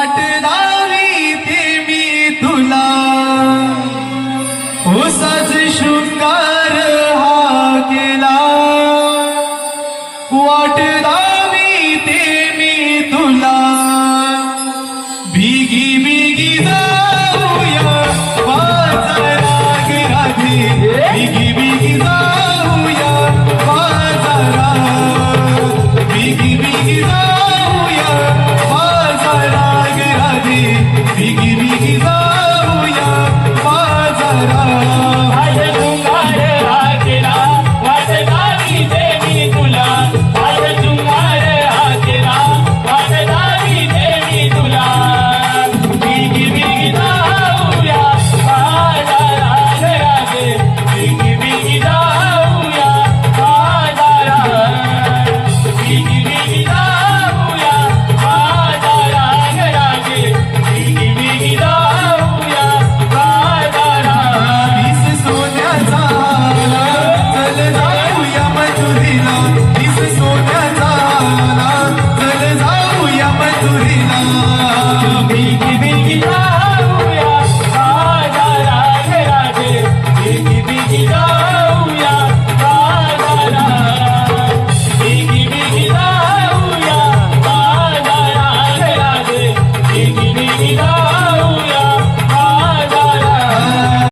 वाट लावीते मी तुला उसाच शृंगार हा केला वाट लावीते मी तुला भिगी भिगी जाऊया बाजारात राधी भिगी भिगी जाऊया बाजारात भिगी भिगी जाऊया बाजारात राधी भिगी भिगी जाऊया बाजारात आज शृंगार हा केला वाट लावीते मी तुला आज शृंगार हा केला वाट लावीते मी तुला भिगी भिगी जाऊया बाजारात राजे भिगी भिगी जाऊया बाजारात भिगी भिगी जाऊया बाजारात राजे भिगी भिगी जाऊया बाजारात वीस सोन्याचा आला, चल जाऊया मथुरीला वीस सोन्याचा आला, चल जाऊया मथुरीला भिगी भिगी